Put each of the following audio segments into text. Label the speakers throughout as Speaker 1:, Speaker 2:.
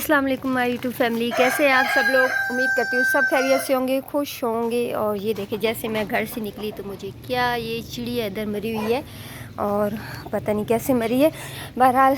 Speaker 1: अस्सलाम वालेकुम my YouTube family, कैसे हैं आप सब लोग। उम्मीद करती हूँ सब खैरियत से होंगे, खुश होंगे। और ये देखिए, जैसे मैं घर से निकली तो मुझे क्या ये चिड़िया इधर मरी हुई है और पता नहीं कैसे मरी है। बहरहाल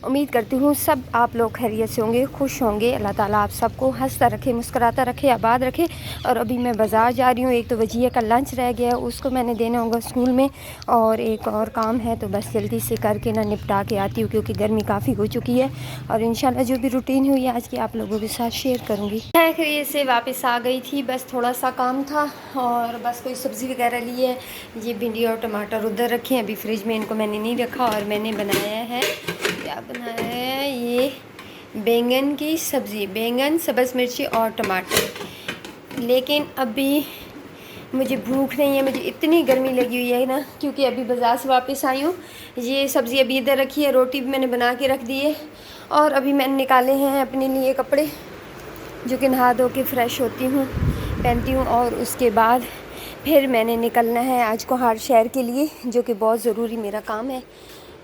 Speaker 1: उम्मीद करती हूँ सब आप लोग खैरियत से होंगे, खुश होंगे। अल्लाह ताला आप सबको हंसता रखे, मुस्कुराता रखे, आबाद रखे। और अभी मैं बाज़ार जा रही हूँ। एक तो वजिया का लंच रह गया है, उसको मैंने देना होगा स्कूल में, और एक और काम है तो बस जल्दी से करके ना निपटा के आती हूँ, क्योंकि गर्मी काफ़ी हो चुकी है। और इंशाल्लाह जो भी रूटीन हुई आज की आप लोगों के साथ शेयर करूँगी। मैं खैरियत से वापस आ गई थी, बस थोड़ा सा काम था और बस कोई सब्ज़ी वगैरह ली है। ये भिंडी और टमाटर उधर रखे हैं, अभी फ्रिज में इनको मैंने नहीं रखा। और मैंने बनाया है, क्या बनाया है, ये बैंगन की सब्ज़ी, बैंगन, सब्ज़ मिर्ची और टमाटर। लेकिन अभी मुझे भूख नहीं है, मुझे इतनी गर्मी लगी हुई है ना, क्योंकि अभी बाज़ार से वापस आई हूँ। ये सब्ज़ी अभी इधर रखी है, रोटी भी मैंने बना के रख दी है। और अभी मैंने निकाले हैं अपने लिए कपड़े, जो कि नहा धो के फ़्रेश होती हूँ, पहनती हूँ। और उसके बाद फिर मैंने निकलना है आज कोहार शहर के लिए, जो कि बहुत ज़रूरी मेरा काम है।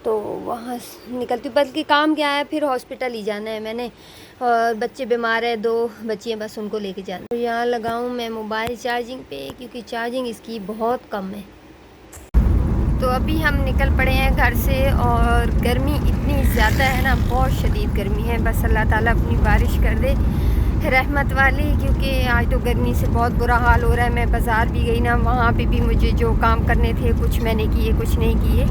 Speaker 1: तो वहाँ निकलती हूँ, बल्कि काम क्या है, फिर हॉस्पिटल ही जाना है मैंने। और बच्चे बीमार है, 2 बच्चियाँ, बस उनको लेके जाना। तो यहाँ लगाऊँ मैं मोबाइल चार्जिंग पे, क्योंकि चार्जिंग इसकी बहुत कम है। तो अभी हम निकल पड़े हैं घर से, और गर्मी इतनी ज़्यादा है ना, बहुत शदीद गर्मी है। बस अल्लाह ताला अपनी बारिश कर दे रहमत वाली, क्योंकि आज तो गर्मी से बहुत बुरा हाल हो रहा है। मैं बाज़ार भी गई ना, वहाँ पे भी मुझे जो काम करने थे कुछ मैंने किए, कुछ नहीं किए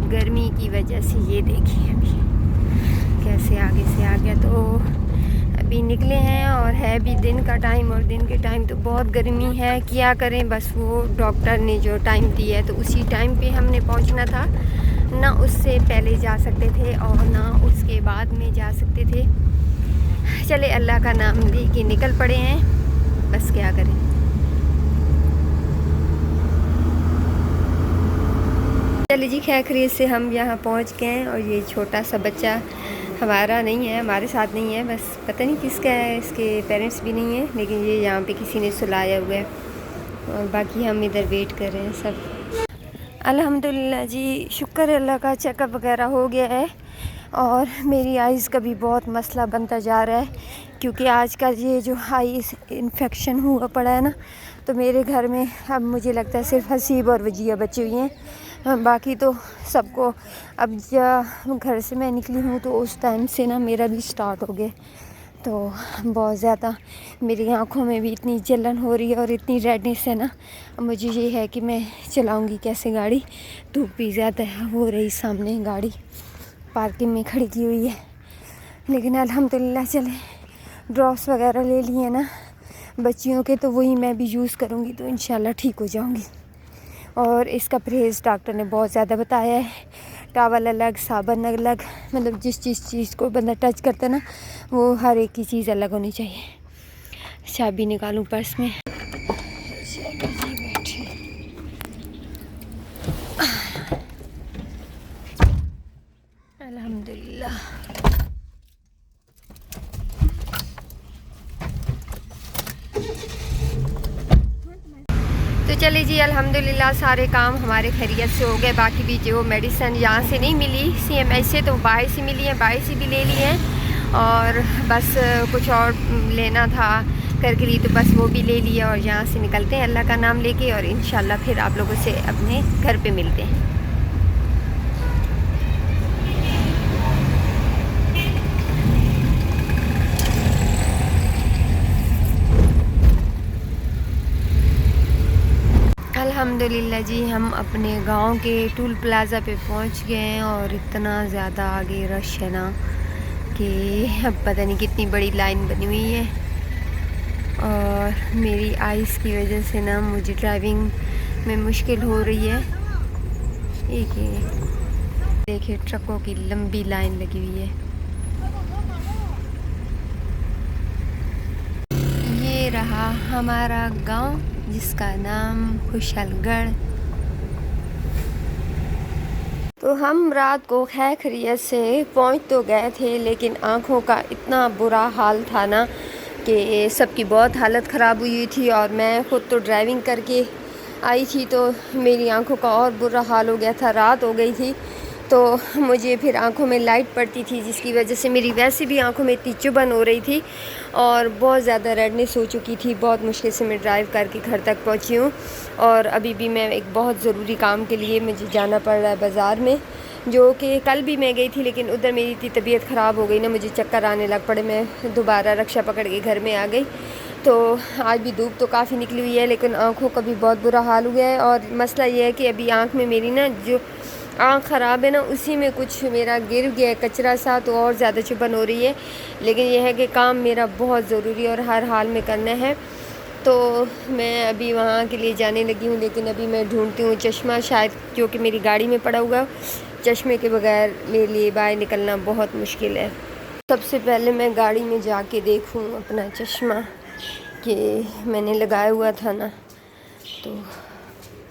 Speaker 1: गर्मी की वजह से। ये देखिए अभी कैसे आगे से आ गया। तो अभी निकले हैं और है भी दिन का टाइम, और दिन के टाइम तो बहुत गर्मी है, क्या करें। बस वो डॉक्टर ने जो टाइम दिया है तो उसी टाइम पे हमने पहुंचना था, ना उससे पहले जा सकते थे और ना उसके बाद में जा सकते थे। चले अल्लाह का नाम लेके निकल पड़े हैं, बस क्या करें। चलिए जी, खैर खैरियत से हम यहाँ पहुँच गए हैं। और ये छोटा सा बच्चा हमारा नहीं है, हमारे साथ नहीं है, बस पता नहीं किसका है, इसके पेरेंट्स भी नहीं है, लेकिन ये यहाँ पे किसी ने सुलाया हुआ है। और बाकी हम इधर वेट कर रहे हैं सब। अल्हम्दुलिल्लाह जी, शुक्र है अल्लाह का, चेकअप वगैरह हो गया है। और मेरी आइज़ का भी बहुत मसला बनता जा रहा है, क्योंकि आजकल ये जो आइज़ इन्फेक्शन हुआ पड़ा है ना, तो मेरे घर में अब मुझे लगता है सिर्फ हसीब और वजिया बची हुई हैं, बाकी तो सबको। अब जब घर से मैं निकली हूँ तो उस टाइम से ना मेरा भी स्टार्ट हो गया। तो बहुत ज़्यादा मेरी आँखों में भी इतनी जलन हो रही है और इतनी रेडनेस है ना। मुझे ये है कि मैं चलाऊँगी कैसे गाड़ी, धूप भी ज़्यादा हो रही, सामने गाड़ी पार्किंग में खड़ी की हुई है। लेकिन अल्हम्दुलिल्लाह चले, ड्रॉप्स वगैरह ले लिए ना बच्चियों के, तो वही मैं भी यूज़ करूँगी, तो इंशाल्लाह ठीक हो जाऊँगी। और इसका परहेज़ डॉक्टर ने बहुत ज़्यादा बताया है, टॉवल अलग, साबुन अलग, मतलब जिस चीज़ को बंदा टच करता है ना, वो हर एक की चीज़ अलग होनी चाहिए। चाबी निकालूं पर्स में। अल्हम्दुलिल्लाह। तो चलिए जी, अल्हम्दुलिल्लाह सारे काम हमारे खैरियत से हो गए। बाकी भी जो मेडिसिन यहाँ से नहीं मिली CMH से, तो बाहर से मिली है, बाहर से भी ले ली है। और बस कुछ और लेना था कर के लिए, तो बस वो भी ले लिया। और यहाँ से निकलते हैं अल्लाह का नाम लेके, और इंशाल्लाह फिर आप लोगों से अपने घर पे मिलते हैं। अल्हम्दुलिल्लाह जी, हम अपने गांव के टूल प्लाज़ा पे पहुंच गए हैं। और इतना ज़्यादा आगे रश है ना, कि अब पता नहीं कितनी बड़ी लाइन बनी हुई है। और मेरी आइज़ की वजह से ना मुझे ड्राइविंग में मुश्किल हो रही है। एक देखिए, ट्रकों की लंबी लाइन लगी हुई है। ये रहा हमारा गांव, जिसका नाम खुशहालगढ़। तो हम रात को खैर खैरियत से पहुंच तो गए थे, लेकिन आँखों का इतना बुरा हाल था ना कि सबकी बहुत हालत ख़राब हुई थी। और मैं ख़ुद तो ड्राइविंग करके आई थी, तो मेरी आँखों का और बुरा हाल हो गया था। रात हो गई थी, तो मुझे फिर आंखों में लाइट पड़ती थी, जिसकी वजह से मेरी वैसे भी आंखों में इतनी चुभन हो रही थी और बहुत ज़्यादा रेडनेस हो चुकी थी। बहुत मुश्किल से मैं ड्राइव करके घर तक पहुंची हूँ और अभी भी मैं एक बहुत ज़रूरी काम के लिए मुझे जाना पड़ रहा है बाज़ार में, जो कि कल भी मैं गई थी, लेकिन उधर मेरी इतनी तबीयत ख़राब हो गई ना, मुझे चक्कर आने लग पड़े। मैं दोबारा रक्षा पकड़ के घर में आ गई। तो आज भी धूप तो काफ़ी निकली हुई है, लेकिन आँखों का भी बहुत बुरा हाल हुआ है। और मसला ये है कि अभी आँख में मेरी ना जो आँख ख़राब है ना, उसी में कुछ मेरा गिर गया है कचरा सा, तो और ज़्यादा चुभन हो रही है। लेकिन यह है कि काम मेरा बहुत ज़रूरी और हर हाल में करना है, तो मैं अभी वहाँ के लिए जाने लगी हूँ। लेकिन अभी मैं ढूंढती हूँ चश्मा, शायद जो कि मेरी गाड़ी में पड़ा हुआ। चश्मे के बगैर मेरे लिए बाहर निकलना बहुत मुश्किल है। सबसे पहले मैं गाड़ी में जाके देखूँ अपना चश्मा कि मैंने लगाया हुआ था ना, तो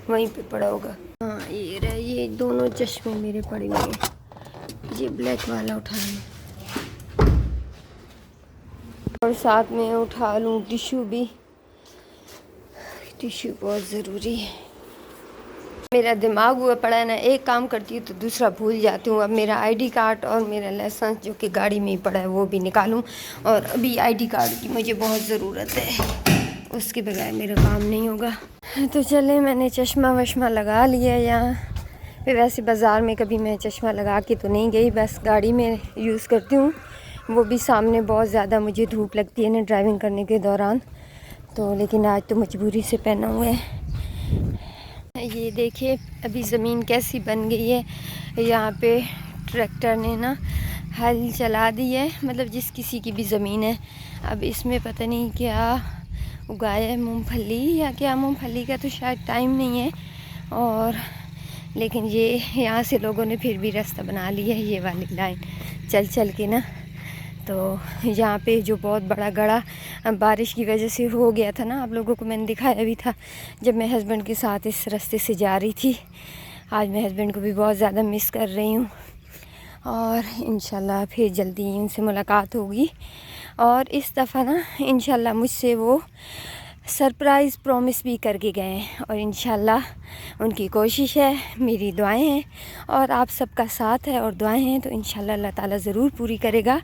Speaker 1: वहीं पे पड़ा होगा। हाँ, ये रहा, ये दोनों चश्मे मेरे पड़े हुए हैं। ये ब्लैक वाला उठा लूँ और साथ में उठा लूँ टिश्यू भी। टिश्यू बहुत ज़रूरी है। मेरा दिमाग हुआ पड़ा है ना, एक काम करती हूँ तो दूसरा भूल जाती हूँ। अब मेरा आईडी कार्ड और मेरा लाइसेंस जो कि गाड़ी में ही पड़ा है वो भी निकालूं, और अभी आईडी कार्ड की मुझे बहुत ज़रूरत है, उसके बगैर मेरा काम नहीं होगा। तो चले, मैंने चश्मा वश्मा लगा लिया यहाँ पे। वैसे बाज़ार में कभी मैं चश्मा लगा के तो नहीं गई, बस गाड़ी में यूज़ करती हूँ, वो भी सामने बहुत ज़्यादा मुझे धूप लगती है ना ड्राइविंग करने के दौरान, तो लेकिन आज तो मजबूरी से पहना हुआ है। ये देखिए अभी ज़मीन कैसी बन गई है। यहाँ पे ट्रैक्टर ने ना हल चला दी है, मतलब जिस किसी की भी ज़मीन है। अब इसमें पता नहीं क्या उगाया है, मूंगफली या क्या। मूंगफली का तो शायद टाइम नहीं है, और लेकिन ये यहाँ से लोगों ने फिर भी रास्ता बना लिया है, ये वाली लाइन चल चल के ना। तो यहाँ पे जो बहुत बड़ा गड़ा बारिश की वजह से हो गया था ना, आप लोगों को मैंने दिखाया भी था जब मैं हस्बैंड के साथ इस रास्ते से जा रही थी। आज मैं हस्बैंड को भी बहुत ज़्यादा मिस कर रही हूँ, और इंशाल्लाह फिर जल्दी उनसे मुलाकात होगी। और इस दफ़ा ना इंशाल्लाह मुझसे वो सरप्राइज़ प्रॉमिस भी करके गए हैं, और इंशाल्लाह उनकी कोशिश है, मेरी दुआएं हैं और आप सबका साथ है और दुआएं हैं, तो इंशाल्लाह अल्लाह ताला ज़रूर पूरी करेगा।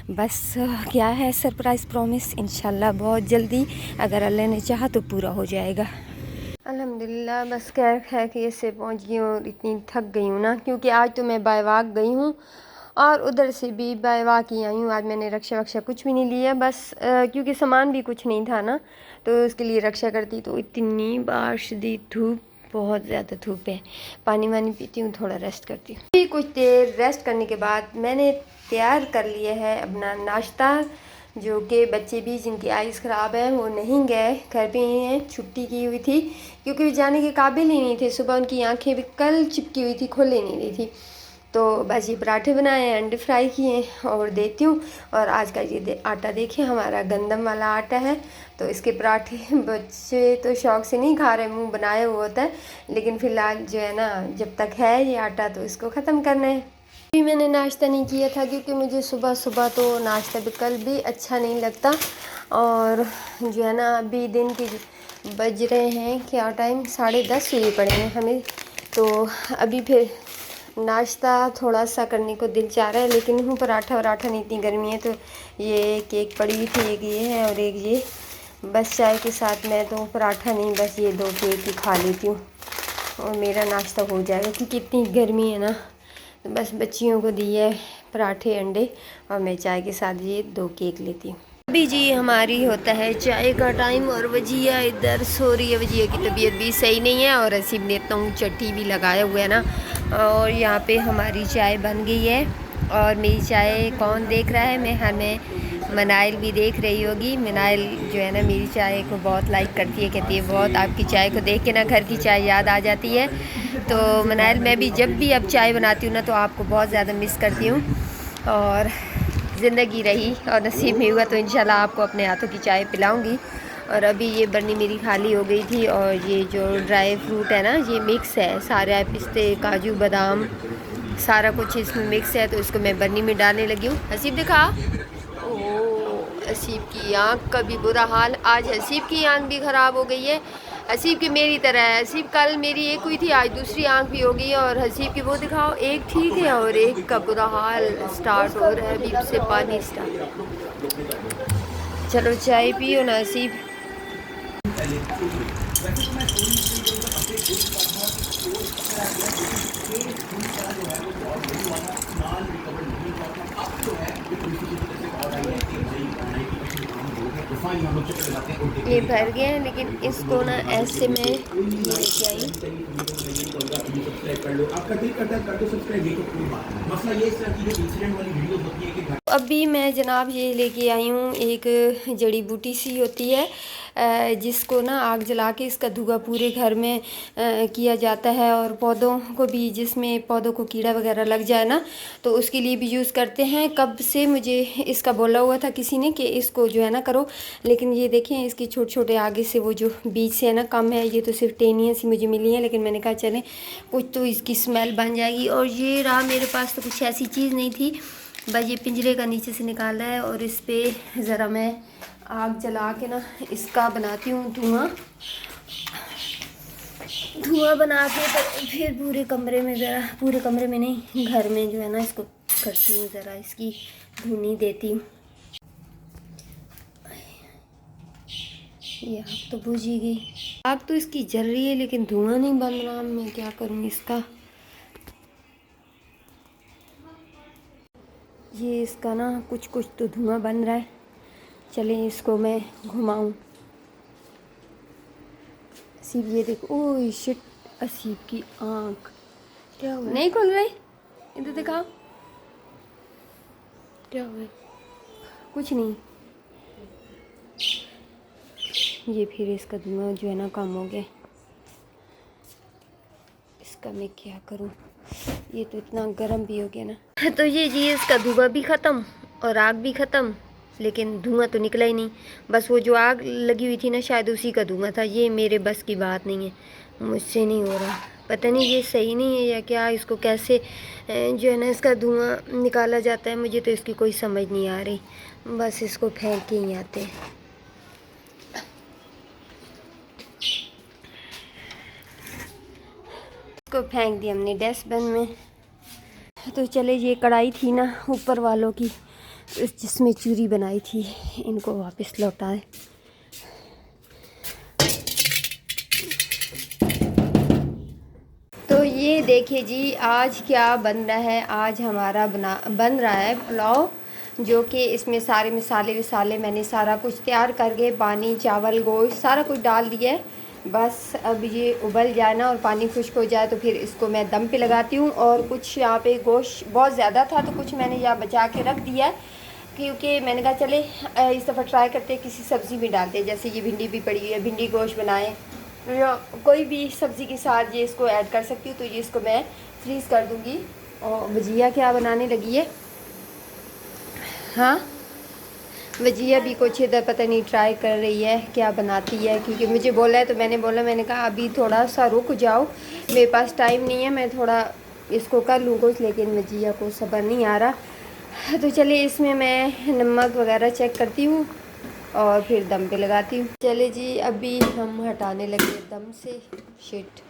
Speaker 1: बस क्या है सरप्राइज़ प्रॉमिस, इंशाल्लाह बहुत जल्दी अगर अल्लाह ने चाहा तो पूरा हो जाएगा। अल्हम्दुलिल्लाह, बस खैर है कि इससे पहुँच गई हूँ और इतनी थक गई हूँ ना, क्योंकि आज तो मैं बाय वाक गई हूँ और उधर से भी बाय वाक ही आई हूँ। आज मैंने रक्षा वक्षा कुछ भी नहीं लिया, बस क्योंकि सामान भी कुछ नहीं था ना, तो उसके लिए रक्षा करती। तो इतनी बारिश दी, धूप बहुत ज़्यादा धूप है। पानी वानी पीती हूँ, थोड़ा रेस्ट करती हूँ। अभी कुछ देर रेस्ट करने के बाद मैंने तैयार कर लिया है अपना नाश्ता, जो कि बच्चे भी जिनकी आइज़ ख़राब है वो नहीं गए, घर पे ही हैं। छुट्टी की हुई थी क्योंकि वे जाने के काबिल ही नहीं थे। सुबह उनकी आंखें भी कल चिपकी हुई थी, खुल ही नहीं रही थी। तो बस ये पराठे बनाए, अंडे फ्राई किए और देती हूँ। और आज का ये आटा देखिए, हमारा गंदम वाला आटा है, तो इसके पराठे बच्चे तो शौक़ से नहीं खा रहे, मुंह बनाया हुआ होता है, लेकिन फ़िलहाल जो है ना, जब तक है ये आटा तो इसको ख़त्म करना है। अभी मैंने नाश्ता नहीं किया था क्योंकि मुझे सुबह सुबह तो नाश्ता बिल्कुल भी अच्छा नहीं लगता। और जो है ना, अभी दिन के बज रहे हैं क्या टाइम, 10:30 हुए पड़े हैं हमें। तो अभी फिर नाश्ता थोड़ा सा करने को दिल चाह रहा है, लेकिन हूँ पराठा वराठा नहीं, इतनी गर्मी है। तो ये केक पड़ी हुई थी, एक ये है और एक ये, बस चाय के साथ मैं तो पराठा नहीं, बस ये 2 केक ही खा लेती हूँ और मेरा नाश्ता हो जाएगा, क्योंकि इतनी गर्मी है ना। तो बस बच्चियों को दिए पराठे अंडे और मैं चाय के साथ ये 2 केक लेती हूँ। अभी जी हमारी होता है चाय का टाइम, और वजिया इधर सो रही है। वजिया की तबीयत भी सही नहीं है, और असीब ने इतना चट्टी भी लगाया हुआ है ना। और यहाँ पे हमारी चाय बन गई है, और मेरी चाय कौन देख रहा है, मैं हमें मनाइल भी देख रही होगी। मनाइल जो है ना, मेरी चाय को बहुत लाइक करती है, कहती है बहुत आपकी चाय को देख के ना घर की चाय याद आ जाती है। तो मनाइल, मैं भी जब भी अब चाय बनाती हूँ ना, तो आपको बहुत ज़्यादा मिस करती हूँ। और ज़िंदगी रही और नसीब में हुआ तो इंशाल्लाह आपको अपने हाथों की चाय पिलाऊंगी। और अभी ये बर्नी मेरी खाली हो गई थी, और ये जो ड्राई फ्रूट है ना, ये मिक्स है, सारे पिस्ते काजू बादाम सारा कुछ इसमें मिक्स है, तो इसको मैं बर्नी में डालने लगी हूँ। हसीब दिखा, ओ हसीब की आँख का भी बुरा हाल, आज हसीब की आँख भी ख़राब हो गई है। हसीब की मेरी तरह है। हसीब कल मेरी एक हुई थी, आज दूसरी आंख भी हो गई है। और हसीब की वो दिखाओ, एक ठीक है और एक का बुरा हाल स्टार्ट हो रहा है, अभी से पानी स्टार्ट। चलो चाय पियो ना हसीब। ये भर गया है, लेकिन इसको ना ऐसे में लेके आई। अभी मैं जनाब ये लेके आई हूँ, एक जड़ी बूटी सी होती है जिसको ना आग जला के इसका धुआं पूरे घर में किया जाता है। और पौधों को भी, जिसमें पौधों को कीड़ा वगैरह लग जाए ना, तो उसके लिए भी यूज़ करते हैं। कब से मुझे इसका बोला हुआ था किसी ने कि इसको जो है ना करो, लेकिन ये देखें इसके छोटे छोटे आगे से वो जो बीज से है ना कम है। ये तो सिर्फ टेनियाँ सी मुझे मिली हैं, लेकिन मैंने कहा चलें कुछ तो इसकी स्मेल बन जाएगी। और ये रहा, मेरे पास तो कुछ ऐसी चीज़ नहीं थी, बस ये पिंजरे का नीचे से निकाला है। और इस पर ज़रा मैं आग जला के ना इसका बनाती हूँ धुआं बना के, तो फिर पूरे कमरे में, ज़रा पूरे कमरे में नहीं, घर में जो है ना इसको करती हूँ, ज़रा इसकी धुनी देती हूँ। ये आग तो बुझ ही गई, आग तो इसकी जल रही है लेकिन धुआं नहीं बन रहा। मैं क्या करूँ इसका, ये इसका ना कुछ कुछ तो धुआं बन रहा है। चलें इसको मैं घुमाऊं। असीब ये देखो, ओह शिट, असीब की आँख क्या हुआ, नहीं खुल रही, इधर दिखाओ क्या हुआ। कुछ नहीं, ये फिर इसका धुआं जो है ना कम हो गया। इसका मैं क्या करूं, ये तो इतना गर्म भी हो गया ना। तो ये जी इसका धुआं भी ख़त्म और आग भी ख़त्म, लेकिन धुआं तो निकला ही नहीं। बस वो जो आग लगी हुई थी ना, शायद उसी का धुआं था। ये मेरे बस की बात नहीं है, मुझसे नहीं हो रहा। पता नहीं ये सही नहीं है या क्या, इसको कैसे जो है ना इसका धुआं निकाला जाता है, मुझे तो इसकी कोई समझ नहीं आ रही। बस इसको फेंक के ही आते हैं। इसको फेंक दिया हमने डस्टबिन में। तो चले, ये कढ़ाई थी ना ऊपर वालों की, जिसमें चूरी बनाई थी, इनको वापस लौटाए। तो ये देखिए जी, आज क्या बन रहा है। आज हमारा बन रहा है पुलाव, जो कि इसमें सारे मसाले मैंने सारा कुछ तैयार करके, पानी, चावल, गोश्त सारा कुछ डाल दिया है। बस अब ये उबल जाए ना और पानी खुश्क हो जाए, तो फिर इसको मैं दम पे लगाती हूँ। और कुछ यहाँ पे गोश्त बहुत ज़्यादा था, तो कुछ मैंने यहाँ बचा के रख दिया है, क्योंकि मैंने कहा चले इस दफ़ा ट्राई करते हैं, किसी सब्ज़ी में डालते हैं। जैसे ये भिंडी भी पड़ी हुई है, भिंडी गोश्त बनाएं या कोई भी सब्ज़ी के साथ ये इसको ऐड कर सकती हूँ। तो ये इसको मैं फ्रीज़ कर दूँगी। और भजिया क्या बनाने लगी है, हाँ भजिया भी कुछ इधर पता नहीं ट्राई कर रही है क्या बनाती है, क्योंकि मुझे बोला है तो मैंने कहा अभी थोड़ा सा रुक जाओ, मेरे पास टाइम नहीं है, मैं थोड़ा इसको कर लूँ कुछ, लेकिन भजिया को सब्र नहीं आ रहा। तो चलिए इसमें मैं नमक वगैरह चेक करती हूँ और फिर दम पे लगाती हूँ। चले जी, अभी हम हटाने लगे दम से। शिट,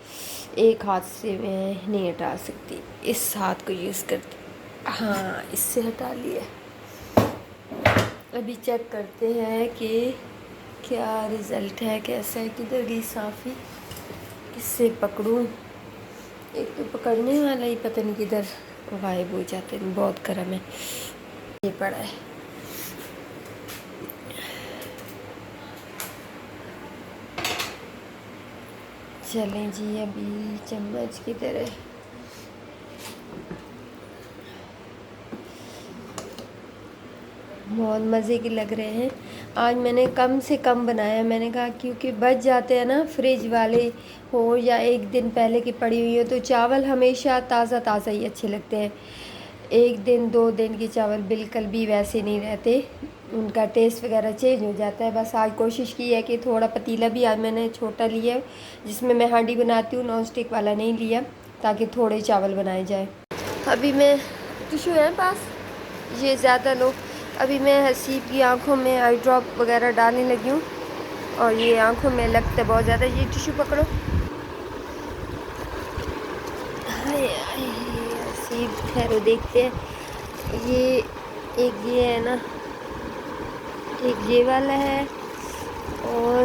Speaker 1: एक हाथ से मैं नहीं हटा सकती, इस हाथ को यूज़ करती, हाँ इससे हटा लिया। अभी चेक करते हैं कि क्या रिज़ल्ट है, कैसा है। किधर गई साफ़ी, किससे पकड़ूं, एक तो पकड़ने वाला ही पता नहीं किधर गायब हो जाते हैं, बहुत गर्म है। ये पड़ा है, चलें जी, अभी चम्मच किधर है। बहुत मज़े के लग रहे हैं। आज मैंने कम से कम बनाया, मैंने कहा क्योंकि बच जाते हैं ना, फ्रिज वाले हो या एक दिन पहले की पड़ी हुई हो, तो चावल हमेशा ताज़ा ताज़ा ही अच्छे लगते हैं। एक दिन 2 दिन के चावल बिल्कुल भी वैसे नहीं रहते, उनका टेस्ट वगैरह चेंज हो जाता है। बस आज कोशिश की है कि थोड़ा पतीला भी आज मैंने छोटा लिया है, जिसमें मैं हांडी बनाती हूँ, नॉन स्टिक वाला नहीं लिया, ताकि थोड़े चावल बनाए जाए। अभी मैं टिशू है पास, ये ज़्यादा लो। अभी मैं हसीब की आंखों में आई ड्रॉप वगैरह डालने लगी हूँ। और ये आंखों में लगता है बहुत ज़्यादा। ये टिश्यू पकड़ो। हाय हाय हसीब, खैर देखते हैं। ये एक ये है ना, एक ये वाला है और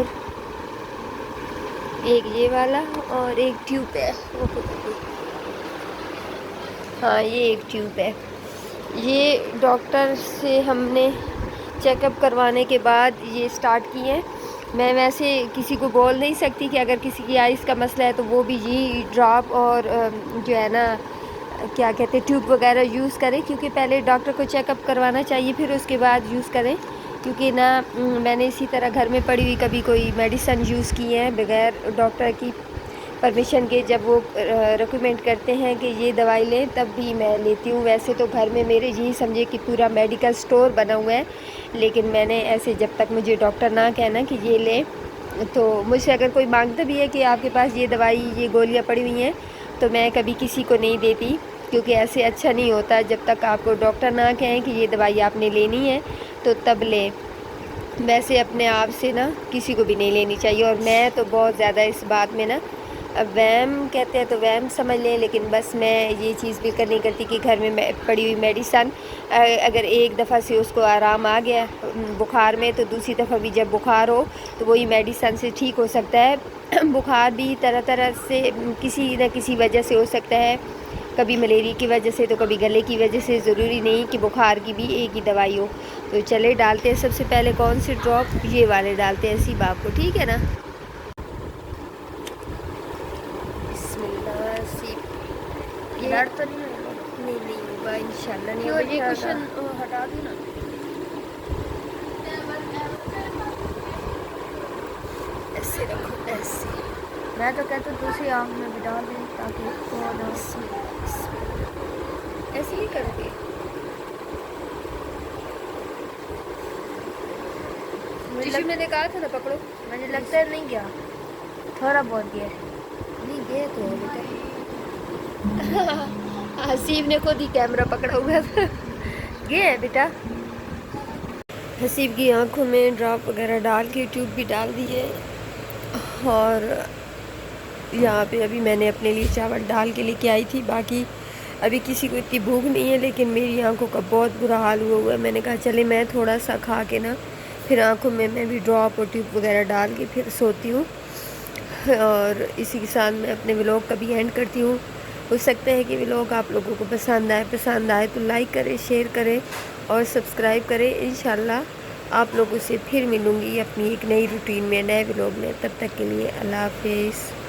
Speaker 1: एक ये वाला और एक ट्यूब है। हाँ ये एक ट्यूब है। ये डॉक्टर से हमने चेकअप करवाने के बाद ये स्टार्ट किए हैं। मैं वैसे किसी को बोल नहीं सकती कि अगर किसी की आइज़ का मसला है तो वो भी ये ड्रॉप और जो है ना क्या कहते हैं ट्यूब वगैरह यूज़ करें, क्योंकि पहले डॉक्टर को चेकअप करवाना चाहिए फिर उसके बाद यूज़ करें। क्योंकि ना मैंने इसी तरह घर में पड़ी हुई कभी कोई मेडिसिन यूज़ की है बग़ैर डॉक्टर की परमिशन के। जब वो रिकमेंड करते हैं कि ये दवाई लें तब भी मैं लेती हूँ। वैसे तो घर में मेरे यही समझे कि पूरा मेडिकल स्टोर बना हुआ है, लेकिन मैंने ऐसे जब तक मुझे डॉक्टर ना कहना कि ये लें, तो मुझसे अगर कोई मांगता भी है कि आपके पास ये दवाई ये गोलियाँ पड़ी हुई हैं तो मैं कभी किसी को नहीं देती, क्योंकि ऐसे अच्छा नहीं होता। जब तक आपको डॉक्टर ना कहें कि ये दवाई आपने लेनी है तो तब लें। वैसे अपने आप से ना किसी को भी नहीं लेनी चाहिए। और मैं तो बहुत ज़्यादा इस बात में ना, अब वहम कहते हैं तो वहम समझ लें, लेकिन बस मैं ये चीज़ बिल्कुल नहीं करती कि घर में पड़ी हुई मेडिसन अगर एक दफ़ा से उसको आराम आ गया बुखार में तो दूसरी दफ़ा भी जब बुखार हो तो वही मेडिसन से ठीक हो सकता है। बुखार भी तरह तरह से किसी न किसी वजह से हो सकता है, कभी मलेरिया की वजह से तो कभी गले की वजह से। ज़रूरी नहीं कि बुखार की भी एक ही दवाई हो। तो चले डालते हैं सबसे पहले कौन से ड्रॉप, ये वाले डालते हैं इसी बाप को, ठीक है ना। ये
Speaker 2: दर्द तो नहीं
Speaker 1: होगा इंशाल्लाह नहीं
Speaker 2: होगा।
Speaker 1: होगा।
Speaker 2: ये कुशन हटा दो ना।
Speaker 1: ऐसे रखो ऐसे।
Speaker 2: मैं तो कहता हूँ दूसरी आँख में भी डाल दें ताकि
Speaker 1: ऐसे ही करोगे। टिश्यू मैंने कहा था ना पकड़ो।
Speaker 2: मुझे लगता है नहीं गया, थोड़ा बहुत गया।
Speaker 1: नहीं गया तो है बेटा। हसीब ने खुद ही कैमरा पकड़ा हुआ था। गया है बेटा। हसीब की आंखों में ड्रॉप वगैरह डाल के ट्यूब भी डाल दी है। और यहाँ पे अभी मैंने अपने लिए चावल डाल के लेके आई थी। बाकी अभी किसी को इतनी भूख नहीं है, लेकिन मेरी आंखों का बहुत बुरा हाल हुआ है। मैंने कहा चले मैं थोड़ा सा खा के ना फिर आंखों में मैं भी ड्रॉप और ट्यूब वगैरह डाल के फिर सोती हूँ। और इसी के साथ मैं अपने व्लॉग का भी एंड करती हूँ। हो सकता है कि व्लॉग आप लोगों को पसंद आए तो लाइक करें, शेयर करें और सब्सक्राइब करें। इंशाल्लाह आप लोगों से फिर मिलूँगी अपनी एक नई रूटीन में, नए व्लॉग में। तब तक के लिए अल्लाह हाफिज़।